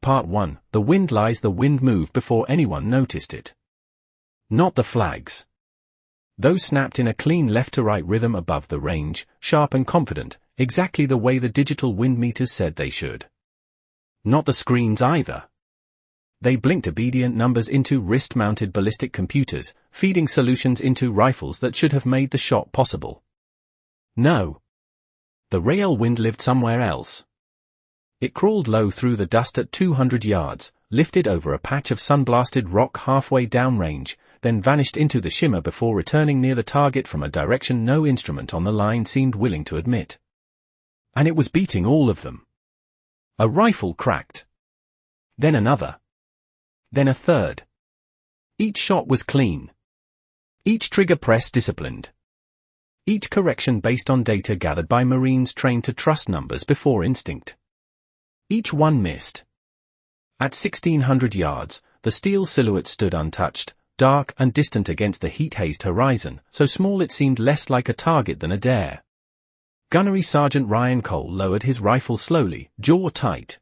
Part 1, The Wind Lies. The wind moved before anyone noticed it. Not the flags. Those snapped in a clean left-to-right rhythm above the range, sharp and confident, exactly the way the digital wind meters said they should. Not the screens either. They blinked obedient numbers into wrist-mounted ballistic computers, feeding solutions into rifles that should have made the shot possible. No. The rail wind lived somewhere else. It crawled low through the dust at 200 yards, lifted over a patch of sun-blasted rock halfway downrange, then vanished into the shimmer before returning near the target from a direction no instrument on the line seemed willing to admit. And it was beating all of them. A rifle cracked. Then another. Then a third. Each shot was clean. Each trigger press disciplined. Each correction based on data gathered by Marines trained to trust numbers before instinct. Each one missed. At 1,600 yards, the steel silhouette stood untouched, dark and distant against the heat-hazed horizon, so small it seemed less like a target than a dare. Gunnery Sergeant Ryan Cole lowered his rifle slowly, jaw tight.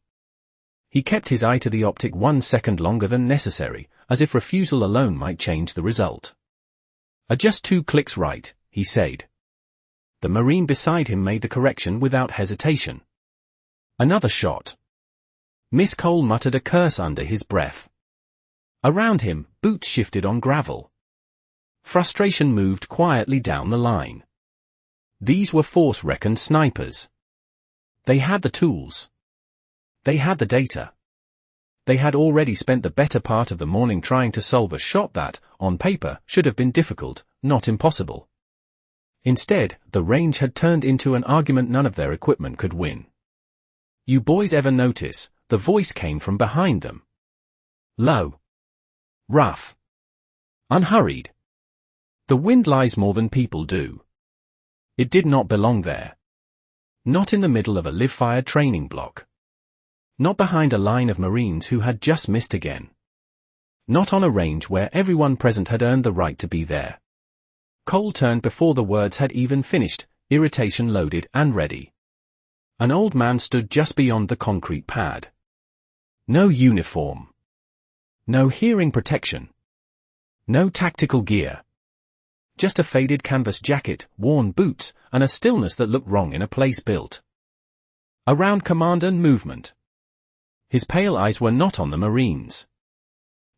He kept his eye to the optic 1 second longer than necessary, as if refusal alone might change the result. Just 2 clicks right, he said. The Marine beside him made the correction without hesitation. Another shot. Miss Cole muttered a curse under his breath. Around him, boots shifted on gravel. Frustration moved quietly down the line. These were force-reckoned snipers. They had the tools. They had the data. They had already spent the better part of the morning trying to solve a shot that, on paper, should have been difficult, not impossible. Instead, the range had turned into an argument none of their equipment could win. "You boys ever notice?" The voice came from behind them. Low. Rough. Unhurried. The wind lies more than people do. It did not belong there. Not in the middle of a live-fire training block. Not behind a line of Marines who had just missed again. Not on a range where everyone present had earned the right to be there. Cole turned before the words had even finished, irritation loaded and ready. An old man stood just beyond the concrete pad. No uniform. No hearing protection. No tactical gear. Just a faded canvas jacket, worn boots, and a stillness that looked wrong in a place built around command and movement. His pale eyes were not on the Marines.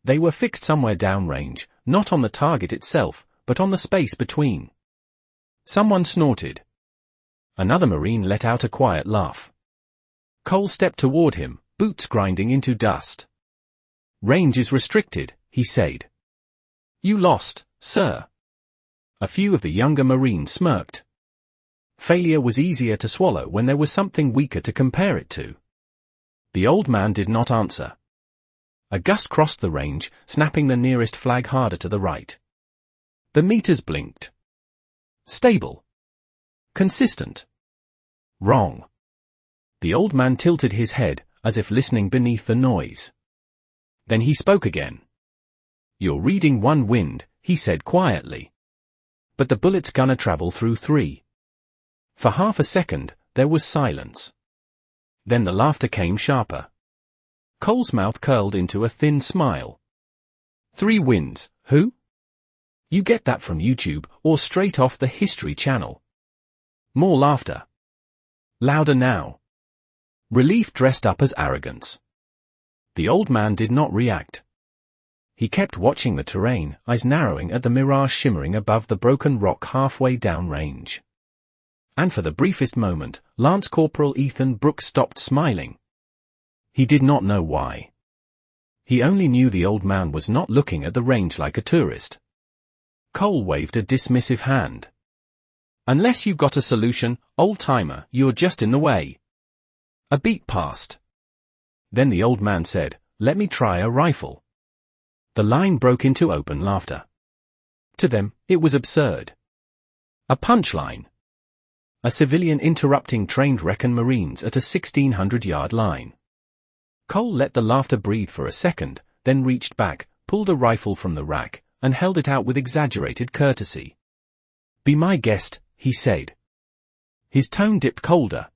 They were fixed somewhere downrange, not on the target itself, but on the space between. Someone snorted. Another Marine let out a quiet laugh. Cole stepped toward him, boots grinding into dust. "Range is restricted," he said. "You lost, sir." A few of the younger Marines smirked. Failure was easier to swallow when there was something weaker to compare it to. The old man did not answer. A gust crossed the range, snapping the nearest flag harder to the right. The meters blinked. Stable. Consistent. Wrong. The old man tilted his head, as if listening beneath the noise. Then he spoke again. "You're reading one wind," he said quietly. "But the bullet's gonna travel through 3. For half a second, there was silence. Then the laughter came sharper. Cole's mouth curled into a thin smile. 3 winds, who? You get that from YouTube, or straight off the History Channel." More laughter. Louder now. Relief dressed up as arrogance. The old man did not react. He kept watching the terrain, eyes narrowing at the mirage shimmering above the broken rock halfway downrange. And for the briefest moment, Lance Corporal Ethan Brooks stopped smiling. He did not know why. He only knew the old man was not looking at the range like a tourist. Cole waved a dismissive hand. "Unless you've got a solution, old-timer, you're just in the way." A beat passed. Then the old man said, "Let me try a rifle." The line broke into open laughter. To them, it was absurd. A punchline. A civilian interrupting trained recon Marines at a 1,600-yard line. Cole let the laughter breathe for a second, then reached back, pulled a rifle from the rack, and held it out with exaggerated courtesy. "Be my guest," he said. His tone dipped colder.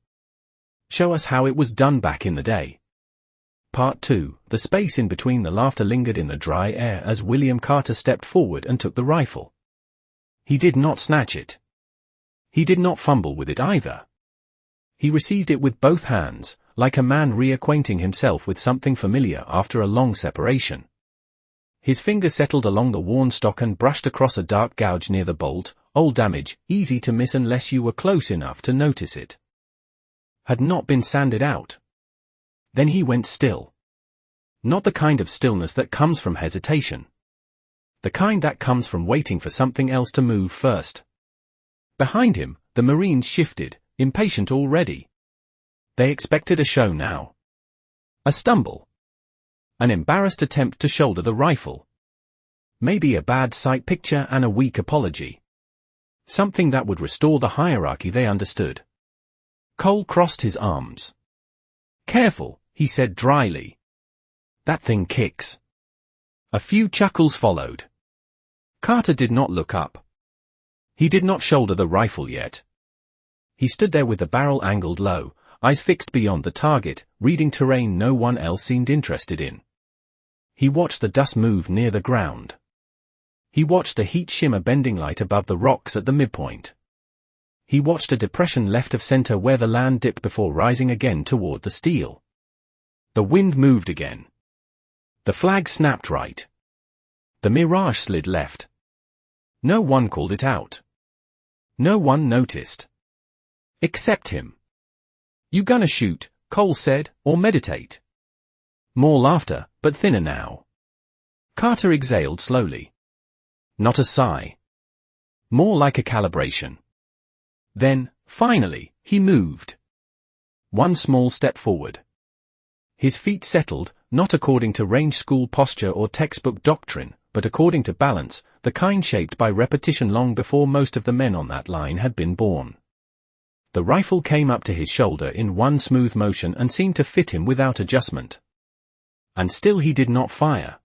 "Show us how it was done back in the day." Part 2. The space in between the laughter lingered in the dry air as William Carter stepped forward and took the rifle. He did not snatch it. He did not fumble with it either. He received it with both hands, like a man reacquainting himself with something familiar after a long separation. His fingers settled along the worn stock and brushed across a dark gouge near the bolt, old damage, easy to miss unless you were close enough to notice it. Had not been sanded out. Then he went still. Not the kind of stillness that comes from hesitation. The kind that comes from waiting for something else to move first. Behind him, the Marines shifted, impatient already. They expected a show now. A stumble. An embarrassed attempt to shoulder the rifle. Maybe a bad sight picture and a weak apology. Something that would restore the hierarchy they understood. Cole crossed his arms. "Careful," he said dryly. "That thing kicks." A few chuckles followed. Carter did not look up. He did not shoulder the rifle yet. He stood there with the barrel angled low, eyes fixed beyond the target, reading terrain no one else seemed interested in. He watched the dust move near the ground. He watched the heat shimmer bending light above the rocks at the midpoint. He watched a depression left of center where the land dipped before rising again toward the steel. The wind moved again. The flag snapped right. The mirage slid left. No one called it out. No one noticed. Except him. "You gonna shoot," Cole said, "or meditate?" More laughter, but thinner now. Carter exhaled slowly. Not a sigh. More like a calibration. Then, finally, he moved. One small step forward. His feet settled, not according to range school posture or textbook doctrine, but according to balance, the kind shaped by repetition long before most of the men on that line had been born. The rifle came up to his shoulder in one smooth motion and seemed to fit him without adjustment. And still he did not fire.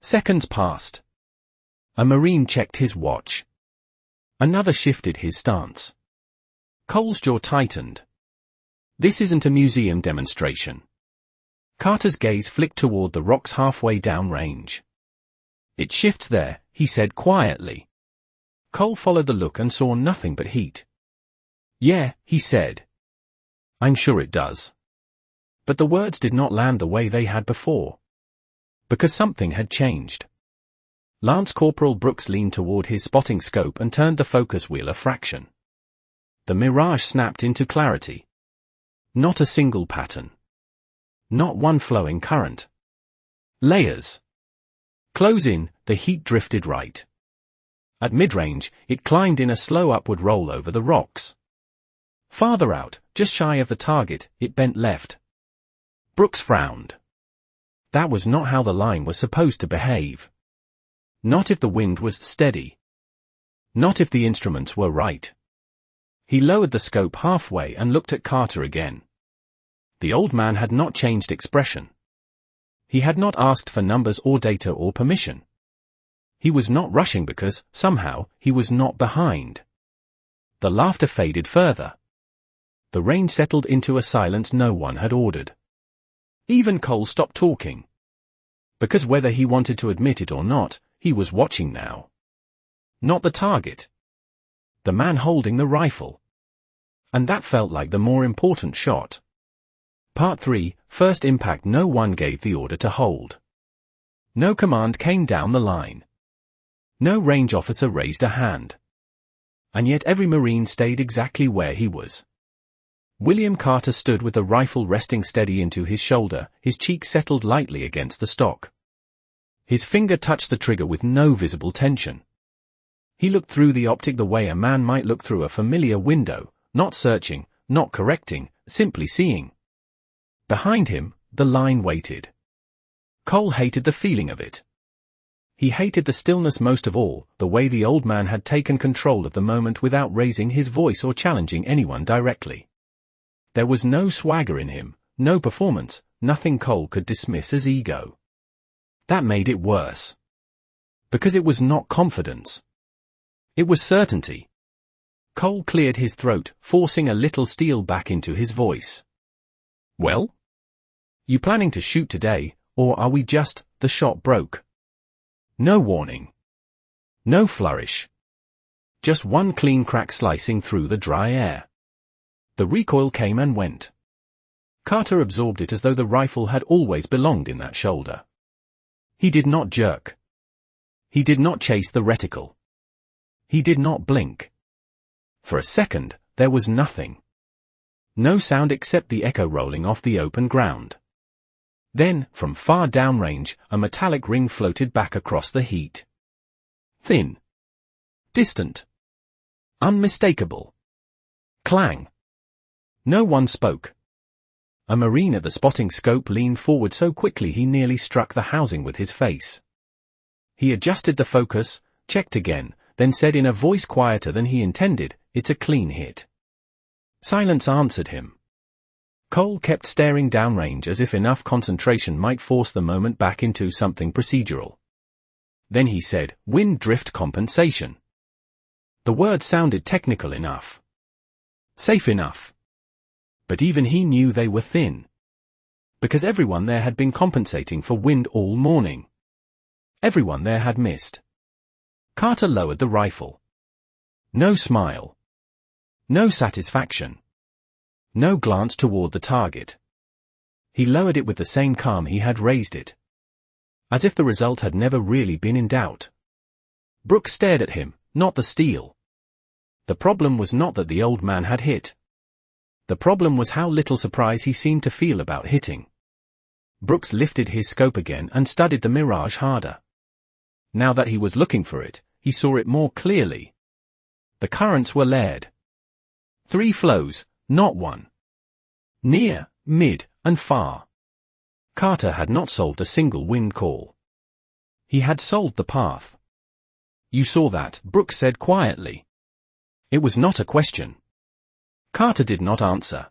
Seconds passed. A Marine checked his watch. Another shifted his stance. Cole's jaw tightened. This isn't a museum demonstration. Carter's gaze flicked toward the rocks halfway down range. "It shifts there," he said quietly. Cole followed the look and saw nothing but heat. "Yeah," he said. "I'm sure it does." But the words did not land the way they had before. Because something had changed. Lance Corporal Brooks leaned toward his spotting scope and turned the focus wheel a fraction. The mirage snapped into clarity. Not a single pattern. Not one flowing current. Layers. Close in, the heat drifted right. At mid-range, it climbed in a slow upward roll over the rocks. Farther out, just shy of the target, it bent left. Brooks frowned. That was not how the line was supposed to behave. Not if the wind was steady. Not if the instruments were right. He lowered the scope halfway and looked at Carter again. The old man had not changed expression. He had not asked for numbers or data or permission. He was not rushing because, somehow, he was not behind. The laughter faded further. The range settled into a silence no one had ordered. Even Cole stopped talking. Because whether he wanted to admit it or not, he was watching now. Not the target. The man holding the rifle. And that felt like the more important shot. Part 3, First impact. No one gave the order to hold. No command came down the line. No range officer raised a hand. And yet every Marine stayed exactly where he was. William Carter stood with the rifle resting steady into his shoulder, his cheek settled lightly against the stock. His finger touched the trigger with no visible tension. He looked through the optic the way a man might look through a familiar window, not searching, not correcting, simply seeing. Behind him, the line waited. Cole hated the feeling of it. He hated the stillness most of all, the way the old man had taken control of the moment without raising his voice or challenging anyone directly. There was no swagger in him, no performance, nothing Cole could dismiss as ego. That made it worse. Because it was not confidence. It was certainty. Cole cleared his throat, forcing a little steel back into his voice. "Well? You planning to shoot today, or are we just, the shot broke? No warning. No flourish. Just one clean crack slicing through the dry air. The recoil came and went. Carter absorbed it as though the rifle had always belonged in that shoulder. He did not jerk. He did not chase the reticle. He did not blink. For a second, there was nothing. No sound except the echo rolling off the open ground. Then, from far downrange, a metallic ring floated back across the heat. Thin. Distant. Unmistakable. Clang. No one spoke. A Marine at the spotting scope leaned forward so quickly he nearly struck the housing with his face. He adjusted the focus, checked again, then said in a voice quieter than he intended, "It's a clean hit." Silence answered him. Cole kept staring downrange as if enough concentration might force the moment back into something procedural. Then he said, "Wind drift compensation." The word sounded technical enough. Safe enough. But even he knew they were thin. Because everyone there had been compensating for wind all morning. Everyone there had missed. Carter lowered the rifle. No smile. No satisfaction. No glance toward the target. He lowered it with the same calm he had raised it. As if the result had never really been in doubt. Brooks stared at him, not the steel. The problem was not that the old man had hit. The problem was how little surprise he seemed to feel about hitting. Brooks lifted his scope again and studied the mirage harder. Now that he was looking for it, he saw it more clearly. The currents were layered. 3 flows, not one. Near, mid, and far. Carter had not solved a single wind call. He had solved the path. "You saw that," Brooks said quietly. It was not a question. Carter did not answer.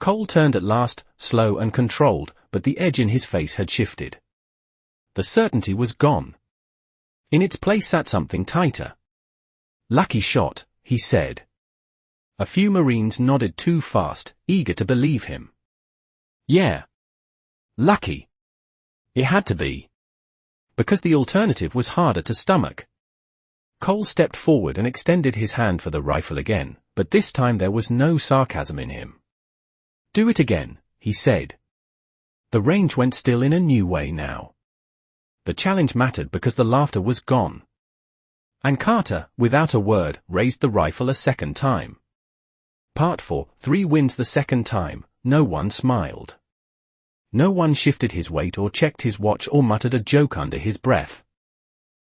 Cole turned at last, slow and controlled, but the edge in his face had shifted. The certainty was gone. In its place sat something tighter. "Lucky shot," he said. A few Marines nodded too fast, eager to believe him. Yeah. Lucky. It had to be. Because the alternative was harder to stomach. Cole stepped forward and extended his hand for the rifle again, but this time there was no sarcasm in him. "Do it again," he said. The range went still in a new way now. The challenge mattered because the laughter was gone. And Carter, without a word, raised the rifle a second time. Part 4, 3 wins the second time, no one smiled. No one shifted his weight or checked his watch or muttered a joke under his breath.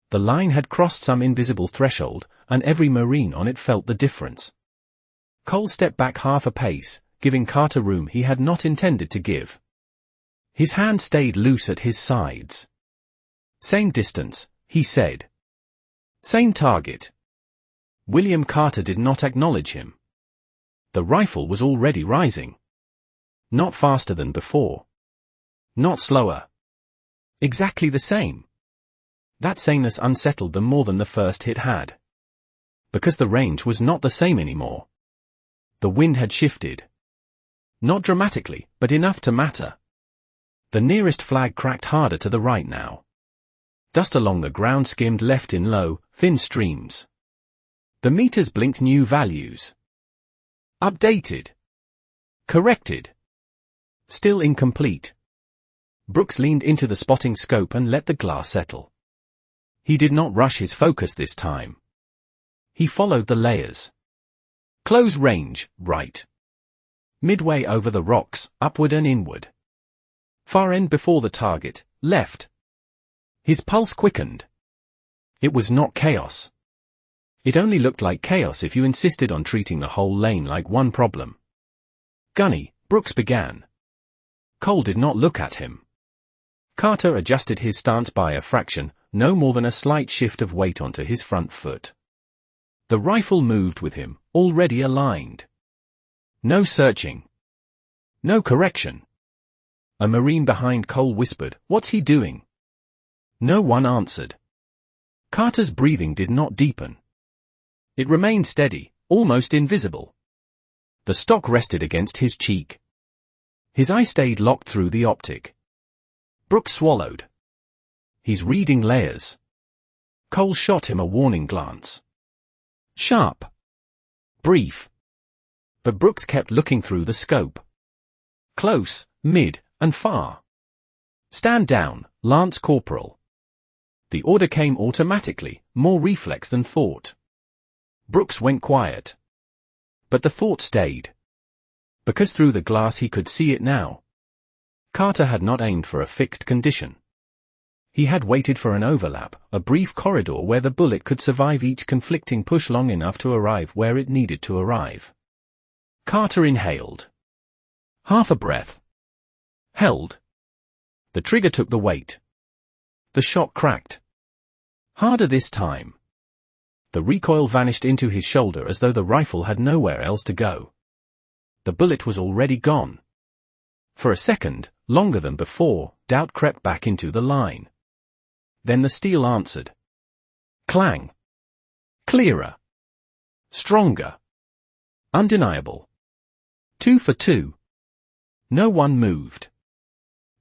The line had crossed some invisible threshold, and every Marine on it felt the difference. Cole stepped back half a pace, giving Carter room he had not intended to give. His hand stayed loose at his sides. "Same distance," he said. "Same target." William Carter did not acknowledge him. The rifle was already rising. Not faster than before. Not slower. Exactly the same. That sameness unsettled them more than the first hit had. Because the range was not the same anymore. The wind had shifted. Not dramatically, but enough to matter. The nearest flag cracked harder to the right now. Dust along the ground skimmed left in low, thin streams. The meters blinked new values. Updated. Corrected. Still incomplete. Brooks leaned into the spotting scope and let the glass settle. He did not rush his focus this time. He followed the layers. Close range, right. Midway over the rocks, upward and inward. Far end before the target, left. His pulse quickened. It was not chaos. It only looked like chaos if you insisted on treating the whole lane like one problem. "Gunny," Brooks began. Cole did not look at him. Carter adjusted his stance by a fraction, no more than a slight shift of weight onto his front foot. The rifle moved with him, already aligned. No searching. No correction. A Marine behind Cole whispered, "What's he doing?" No one answered. Carter's breathing did not deepen. It remained steady, almost invisible. The stock rested against his cheek. His eye stayed locked through the optic. Brooks swallowed. He's reading layers. Cole shot him a warning glance. Sharp. Brief. But Brooks kept looking through the scope. Close, mid, and far. Stand down, Lance Corporal. The order came automatically, more reflex than thought. Brooks went quiet. But the thought stayed. Because through the glass he could see it now. Carter had not aimed for a fixed condition. He had waited for an overlap, a brief corridor where the bullet could survive each conflicting push long enough to arrive where it needed to arrive. Carter inhaled. Half a breath. Held. The trigger took the weight. The shot cracked. Harder this time. The recoil vanished into his shoulder as though the rifle had nowhere else to go. The bullet was already gone. For a second, longer than before, doubt crept back into the line. Then the steel answered. Clang. Clearer. Stronger. Undeniable. 2 for 2. No one moved.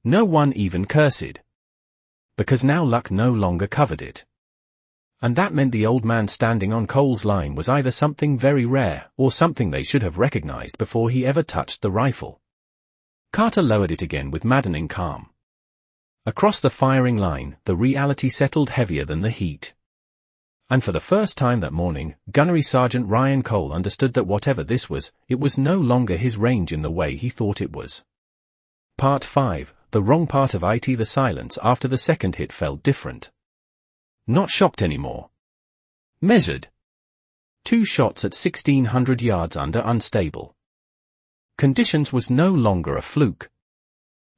No one even cursed. Because now luck no longer covered it. And that meant the old man standing on Cole's line was either something very rare or something they should have recognized before he ever touched the rifle. Carter lowered it again with maddening calm. Across the firing line, the reality settled heavier than the heat. And for the first time that morning, Gunnery Sergeant Ryan Cole understood that whatever this was, it was no longer his range in the way he thought it was. Part 5, the wrong part of it. The silence after the second hit felt different. Not shocked anymore. Measured. 2 shots at 1,600 yards under unstable. Conditions was no longer a fluke.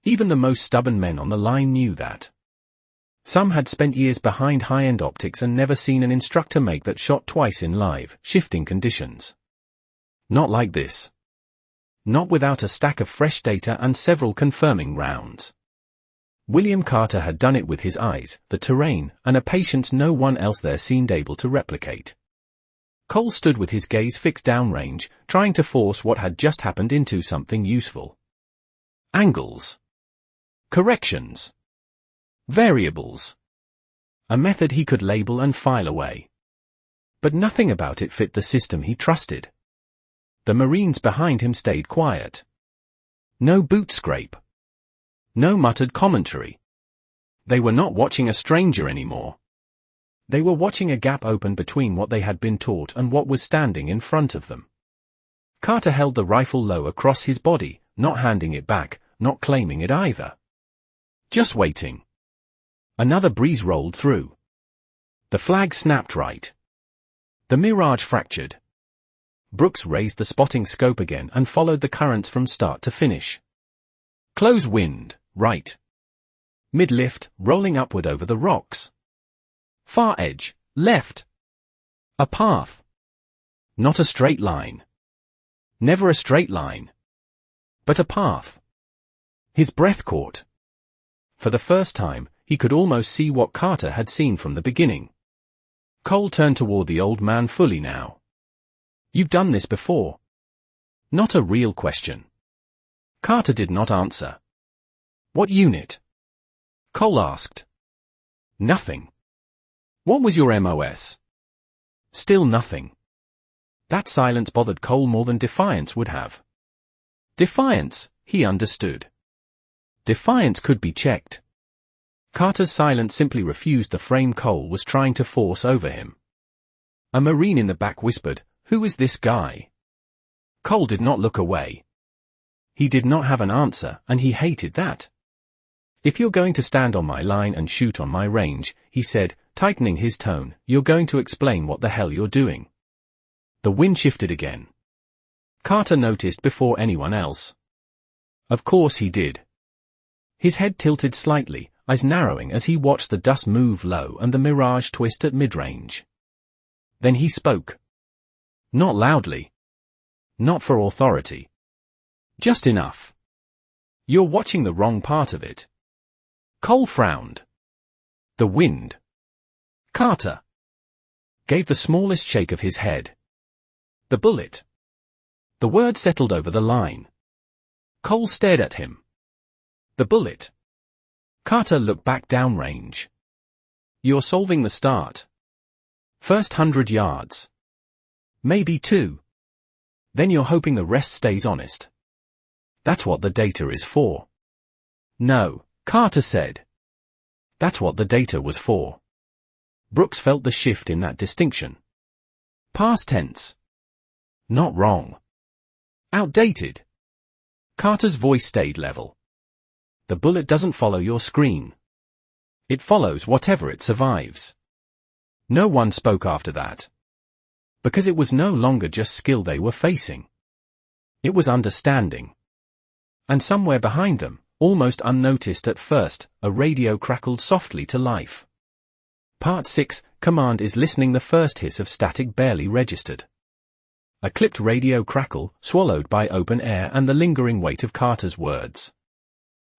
Even the most stubborn men on the line knew that. Some had spent years behind high-end optics and never seen an instructor make that shot twice in live, shifting conditions. Not like this. Not without a stack of fresh data and several confirming rounds. William Carter had done it with his eyes, the terrain, and a patience no one else there seemed able to replicate. Cole stood with his gaze fixed downrange, trying to force what had just happened into something useful. Angles. Corrections. Variables. A method he could label and file away. But nothing about it fit the system he trusted. The Marines behind him stayed quiet. No boot scrape. No muttered commentary. They were not watching a stranger anymore. They were watching a gap open between what they had been taught and what was standing in front of them. Carter held the rifle low across his body, not handing it back, not claiming it either. Just waiting. Another breeze rolled through. The flag snapped right. The mirage fractured. Brooks raised the spotting scope again and followed the currents from start to finish. Close wind, right. Mid-lift, rolling upward over the rocks. Far edge, left. A path. Not a straight line. Never a straight line. But a path. His breath caught. For the first time, he could almost see what Carter had seen from the beginning. Cole turned toward the old man fully now. You've done this before. Not a real question. Carter did not answer. What unit? Cole asked. Nothing. What was your MOS? Still nothing. That silence bothered Cole more than defiance would have. Defiance, he understood. Defiance could be checked. Carter's silence simply refused the frame Cole was trying to force over him. A Marine in the back whispered, "Who is this guy?" Cole did not look away. He did not have an answer, and he hated that. If you're going to stand on my line and shoot on my range, he said, tightening his tone, you're going to explain what the hell you're doing. The wind shifted again. Carter noticed before anyone else. Of course he did. His head tilted slightly, eyes narrowing as he watched the dust move low and the mirage twist at mid-range. Then he spoke. Not loudly. Not for authority. Just enough. You're watching the wrong part of it. Cole frowned. The wind. Carter gave the smallest shake of his head. The bullet. The word settled over the line. Cole stared at him. The bullet. Carter looked back downrange. You're solving the start. First 100 yards. Maybe 2. Then you're hoping the rest stays honest. That's what the data is for. No, Carter said. That's what the data was for. Brooks felt the shift in that distinction. Past tense. Not wrong. Outdated. Carter's voice stayed level. The bullet doesn't follow your screen. It follows whatever it survives. No one spoke after that. Because it was no longer just skill they were facing. It was understanding. And somewhere behind them, almost unnoticed at first, a radio crackled softly to life. Part 6, Command is listening. The first hiss of static barely registered. A clipped radio crackle, swallowed by open air and the lingering weight of Carter's words.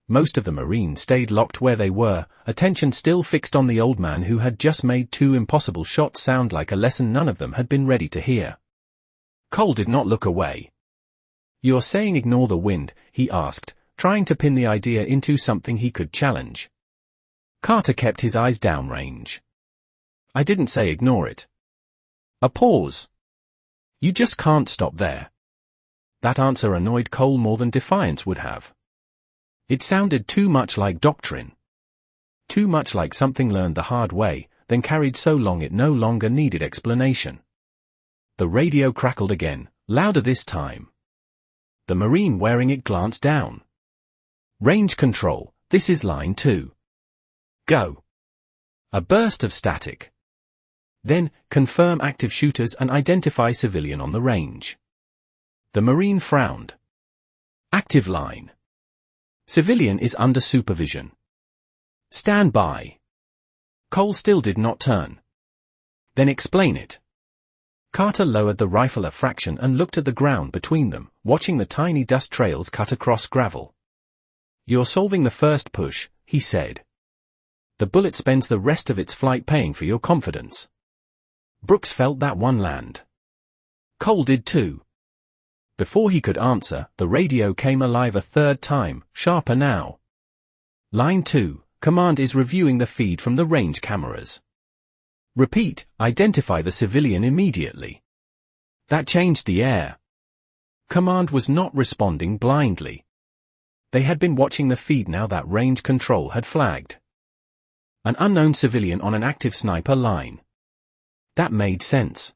Most of the Marines stayed locked where they were, attention still fixed on the old man who had just made 2 impossible shots sound like a lesson none of them had been ready to hear. Cole did not look away. You're saying ignore the wind, he asked, trying to pin the idea into something he could challenge. Carter kept his eyes downrange. I didn't say ignore it. A pause. You just can't stop there. That answer annoyed Cole more than defiance would have. It sounded too much like doctrine. Too much like something learned the hard way, then carried so long it no longer needed explanation. The radio crackled again, louder this time. The Marine wearing it glanced down. Range control, this is line 2. Go. A burst of static. Then, confirm active shooters and identify civilian on the range. The Marine frowned. Active line. Civilian is under supervision. Stand by. Cole still did not turn. Then explain it. Carter lowered the rifle a fraction and looked at the ground between them, watching the tiny dust trails cut across gravel. You're solving the first push, he said. The bullet spends the rest of its flight paying for your confidence. Brooks felt that one land. Cole did too. Before he could answer, the radio came alive a third time, sharper now. Line 2, Command is reviewing the feed from the range cameras. Repeat, identify the civilian immediately. That changed the air. Command was not responding blindly. They had been watching the feed now that range control had flagged. An unknown civilian on an active sniper line. That made sense.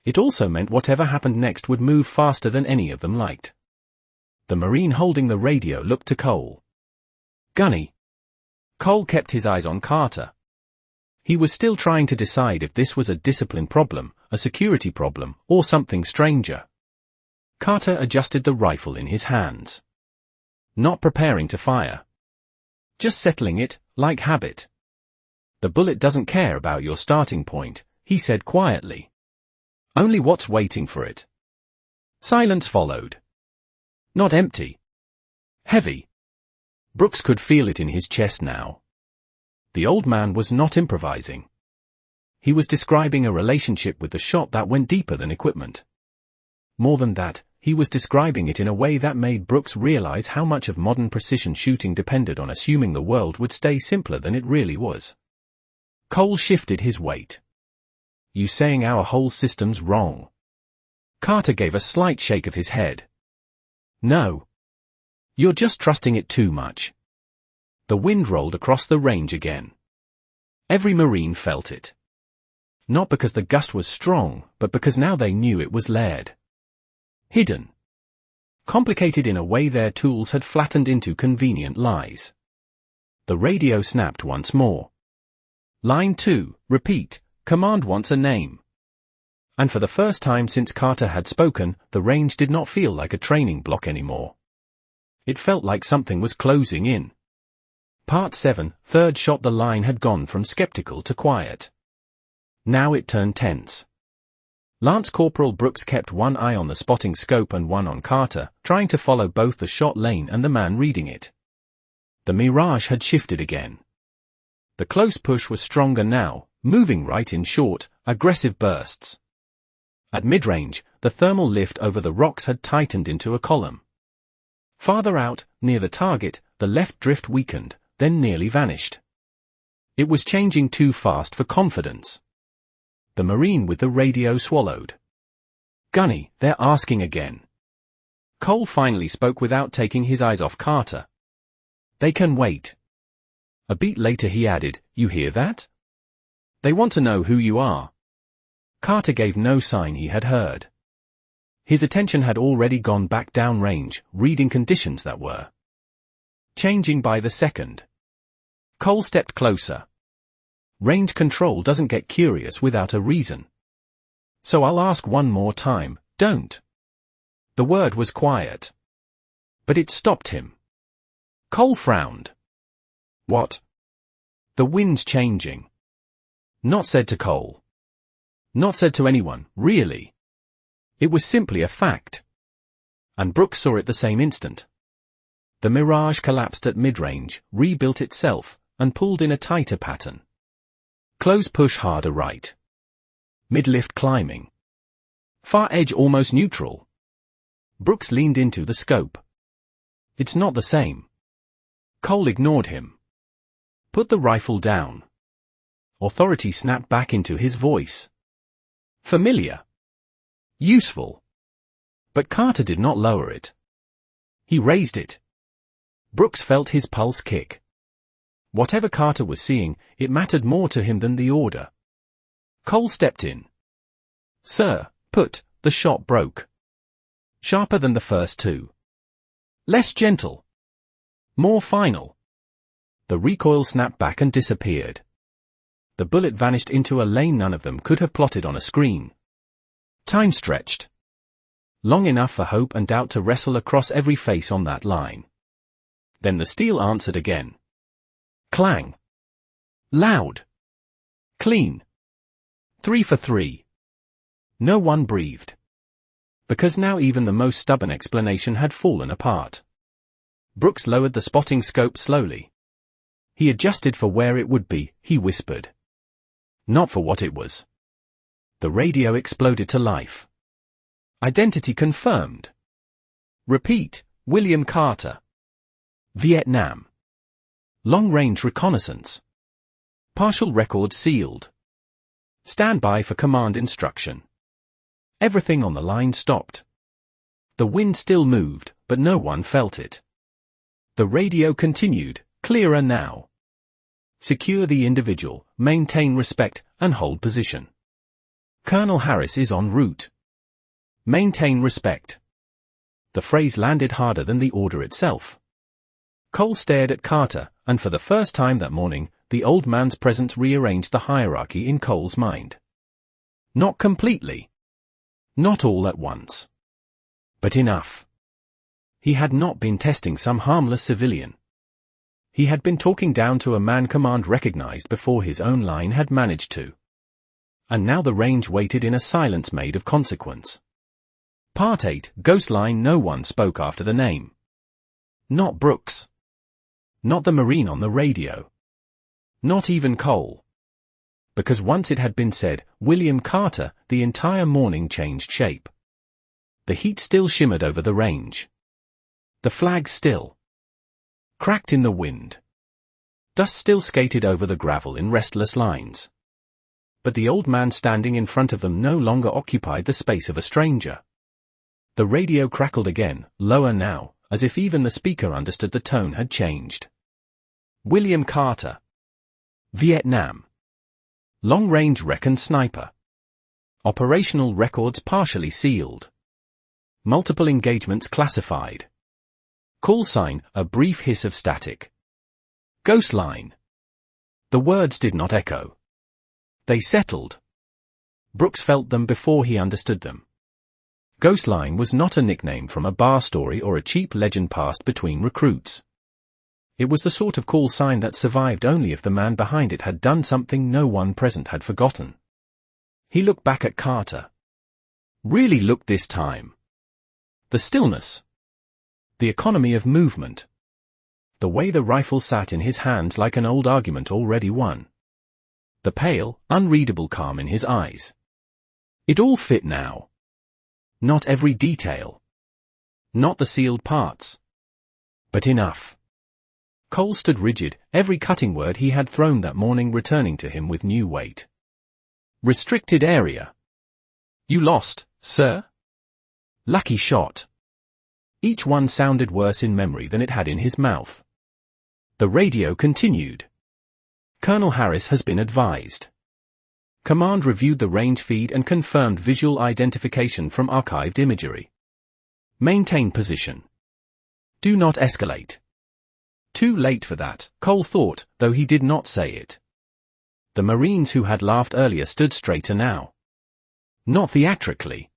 It also meant whatever happened next would move faster than any of them liked. The Marine holding the radio looked to Cole. Gunny. Cole kept his eyes on Carter. He was still trying to decide if this was a discipline problem, a security problem, or something stranger. Carter adjusted the rifle in his hands. Not preparing to fire. Just settling it, like habit. The bullet doesn't care about your starting point, he said quietly. Only what's waiting for it. Silence followed. Not empty. Heavy. Brooks could feel it in his chest now. The old man was not improvising. He was describing a relationship with the shot that went deeper than equipment. More than that, he was describing it in a way that made Brooks realize how much of modern precision shooting depended on assuming the world would stay simpler than it really was. Cole shifted his weight. You saying our whole system's wrong? Carter gave a slight shake of his head. No. You're just trusting it too much. The wind rolled across the range again. Every Marine felt it. Not because the gust was strong, but because now they knew it was layered. Hidden. Complicated in a way their tools had flattened into convenient lies. The radio snapped once more. Line 2, repeat, Command wants a name. And for the first time since Carter had spoken, the range did not feel like a training block anymore. It felt like something was closing in. Part 7, third shot. The line had gone from skeptical to quiet. Now it turned tense. Lance Corporal Brooks kept one eye on the spotting scope and one on Carter, trying to follow both the shot lane and the man reading it. The mirage had shifted again. The close push was stronger now, moving right in short, aggressive bursts. At mid-range, the thermal lift over the rocks had tightened into a column. Farther out, near the target, the left drift weakened, then nearly vanished. It was changing too fast for confidence. The Marine with the radio swallowed. "Gunny, they're asking again." Cole finally spoke without taking his eyes off Carter. "They can wait." A beat later he added, "You hear that? They want to know who you are." Carter gave no sign he had heard. His attention had already gone back downrange, reading conditions that were changing by the second. Cole stepped closer. Range control doesn't get curious without a reason. "So I'll ask one more time, don't." The word was quiet. But it stopped him. Cole frowned. "What?" "The wind's changing." Not said to Cole. Not said to anyone, really. It was simply a fact. And Brooks saw it the same instant. The Mirage collapsed at mid-range, rebuilt itself, and pulled in a tighter pattern. Close push harder right. Mid-lift climbing. Far edge almost neutral. Brooks leaned into the scope. "It's not the same." Cole ignored him. "Put the rifle down." Authority snapped back into his voice. Familiar. Useful. But Carter did not lower it. He raised it. Brooks felt his pulse kick. Whatever Carter was seeing, it mattered more to him than the order. Cole stepped in. "Sir, put," the shot broke. Sharper than the first two. Less gentle. More final. The recoil snapped back and disappeared. The bullet vanished into a lane none of them could have plotted on a screen. Time stretched. Long enough for hope and doubt to wrestle across every face on that line. Then the steel answered again. Clang. Loud. Clean. 3 for 3. No one breathed. Because now even the most stubborn explanation had fallen apart. Brooks lowered the spotting scope slowly. He adjusted for where it would be, he whispered. Not for what it was. The radio exploded to life. Identity confirmed. Repeat, William Carter. Vietnam. Long-range reconnaissance. Partial record sealed. Stand by for command instruction. Everything on the line stopped. The wind still moved, but no one felt it. The radio continued, clearer now. Secure the individual, maintain respect, and hold position. Colonel Harris is en route. Maintain respect. The phrase landed harder than the order itself. Cole stared at Carter, and for the first time that morning, the old man's presence rearranged the hierarchy in Cole's mind. Not completely. Not all at once. But enough. He had not been testing some harmless civilian. He had been talking down to a man command recognized before his own line had managed to. And now the range waited in a silence made of consequence. Part 8, Ghost Line. No one spoke after the name. Not Brooks. Not the Marine on the radio. Not even Cole. Because once it had been said, William Carter, the entire morning changed shape. The heat still shimmered over the range. The flag still cracked in the wind. Dust still skated over the gravel in restless lines. But the old man standing in front of them no longer occupied the space of a stranger. The radio crackled again, lower now, as if even the speaker understood the tone had changed. William Carter. Vietnam. Long-range recon sniper. Operational records partially sealed. Multiple engagements classified. Call sign, a brief hiss of static. Ghost line. The words did not echo. They settled. Brooks felt them before he understood them. Ghost line was not a nickname from a bar story or a cheap legend passed between recruits. It was the sort of call sign that survived only if the man behind it had done something no one present had forgotten. He looked back at Carter. Really looked this time. The stillness. The economy of movement. The way the rifle sat in his hands like an old argument already won. The pale, unreadable calm in his eyes. It all fit now. Not every detail. Not the sealed parts. But enough. Cole stood rigid, every cutting word he had thrown that morning returning to him with new weight. Restricted area. You lost, sir? Lucky shot. Each one sounded worse in memory than it had in his mouth. The radio continued. Colonel Harris has been advised. Command reviewed the range feed and confirmed visual identification from archived imagery. Maintain position. Do not escalate. Too late for that, Cole thought, though he did not say it. The Marines who had laughed earlier stood straighter now. Not theatrically.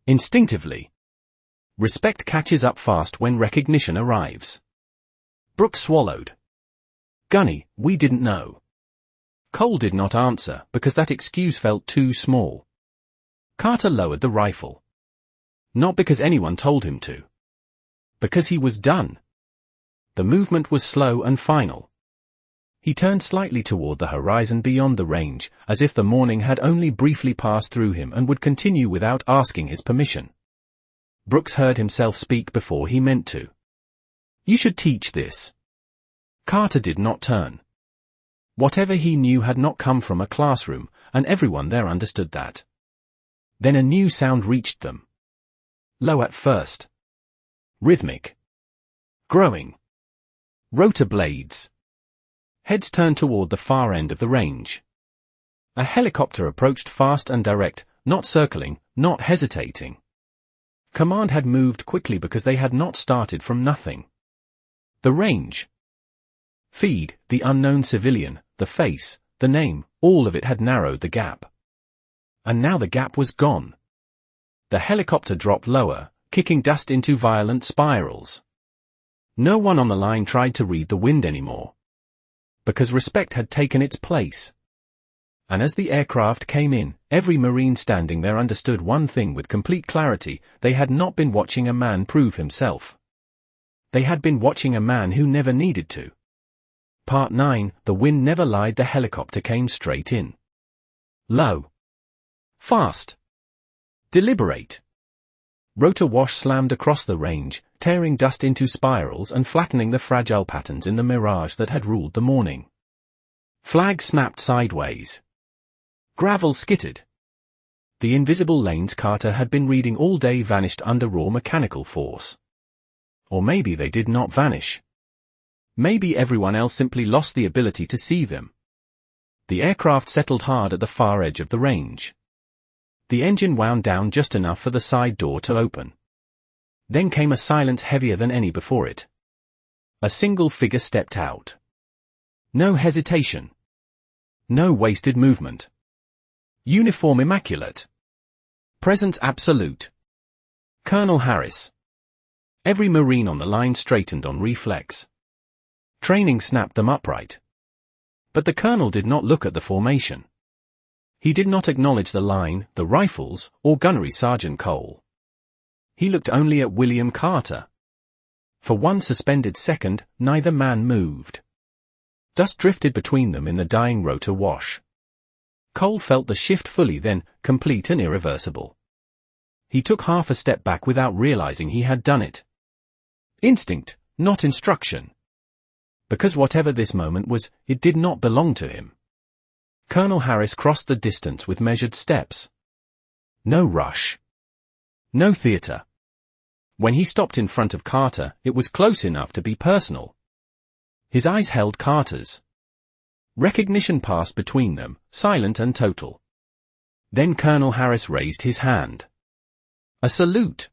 Instinctively. Respect catches up fast when recognition arrives. Brooks swallowed. Gunny, we didn't know. Cole did not answer, because that excuse felt too small. Carter lowered the rifle. Not because anyone told him to. Because he was done. The movement was slow and final. He turned slightly toward the horizon beyond the range, as if the morning had only briefly passed through him and would continue without asking his permission. Brooks heard himself speak before he meant to. You should teach this. Carter did not turn. Whatever he knew had not come from a classroom, and everyone there understood that. Then a new sound reached them. Low at first. Rhythmic. Growing. Rotor blades. Heads turned toward the far end of the range. A helicopter approached fast and direct, not circling, not hesitating. Command had moved quickly because they had not started from nothing. The range. Feed, the unknown civilian, the face, the name, all of it had narrowed the gap. And now the gap was gone. The helicopter dropped lower, kicking dust into violent spirals. No one on the line tried to read the wind anymore. Because respect had taken its place. And as the aircraft came in, every Marine standing there understood one thing with complete clarity: they had not been watching a man prove himself. They had been watching a man who never needed to. Part 9, the wind never lied. The helicopter came straight in. Low. Fast. Deliberate. Rotor wash slammed across the range, tearing dust into spirals and flattening the fragile patterns in the mirage that had ruled the morning. Flag snapped sideways. Gravel skittered. The invisible lanes Carter had been reading all day vanished under raw mechanical force. Or maybe they did not vanish. Maybe everyone else simply lost the ability to see them. The aircraft settled hard at the far edge of the range. The engine wound down just enough for the side door to open. Then came a silence heavier than any before it. A single figure stepped out. No hesitation. No wasted movement. Uniform immaculate. Presence absolute. Colonel Harris. Every Marine on the line straightened on reflex. Training snapped them upright. But the colonel did not look at the formation. He did not acknowledge the line, the rifles, or gunnery Sergeant Cole. He looked only at William Carter. For one suspended second, neither man moved. Dust drifted between them in the dying rotor wash. Cole felt the shift fully, then, complete and irreversible. He took half a step back without realizing he had done it. Instinct, not instruction. Because whatever this moment was, it did not belong to him. Colonel Harris crossed the distance with measured steps. No rush. No theater. When he stopped in front of Carter, it was close enough to be personal. His eyes held Carter's. Recognition passed between them, silent and total. Then Colonel Harris raised his hand. A salute.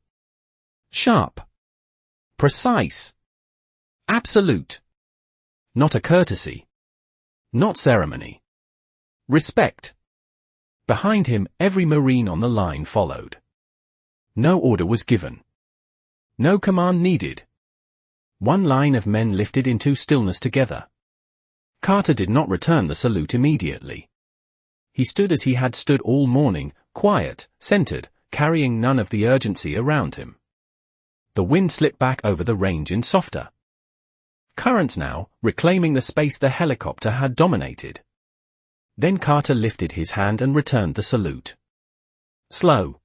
Sharp. Precise. Absolute. Not a courtesy. Not ceremony. Respect. Behind him, every Marine on the line followed. No order was given. No command needed. One line of men lifted into stillness together. Carter did not return the salute immediately. He stood as he had stood all morning, quiet, centered, carrying none of the urgency around him. The wind slipped back over the range in softer currents now, reclaiming the space the helicopter had dominated. Then Carter lifted his hand and returned the salute. Slow.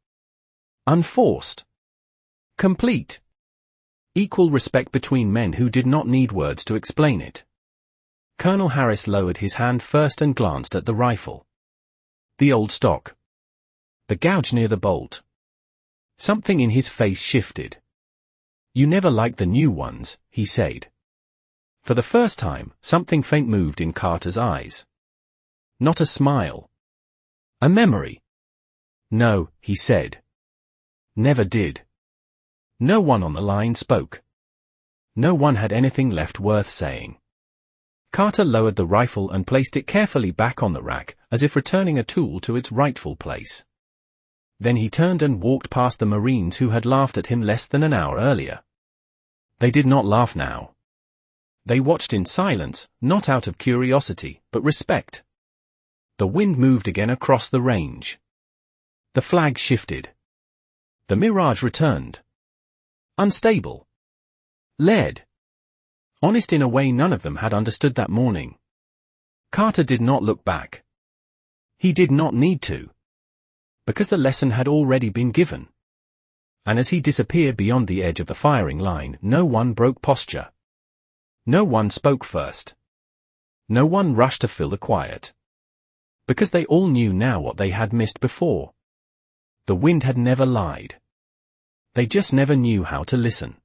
Unforced. Complete. Equal respect between men who did not need words to explain it. Colonel Harris lowered his hand first and glanced at the rifle. The old stock. The gouge near the bolt. Something in his face shifted. "You never liked the new ones," he said. For the first time, something faint moved in Carter's eyes. Not a smile. A memory. "No," he said. "Never did." No one on the line spoke. No one had anything left worth saying. Carter lowered the rifle and placed it carefully back on the rack, as if returning a tool to its rightful place. Then he turned and walked past the Marines who had laughed at him less than an hour earlier. They did not laugh now. They watched in silence, not out of curiosity, but respect. The wind moved again across the range. The flag shifted. The mirage returned. Unstable. Lead. Honest in a way none of them had understood that morning. Carter did not look back. He did not need to. Because the lesson had already been given. And as he disappeared beyond the edge of the firing line, no one broke posture. No one spoke first. No one rushed to fill the quiet. Because they all knew now what they had missed before. The wind had never lied. They just never knew how to listen.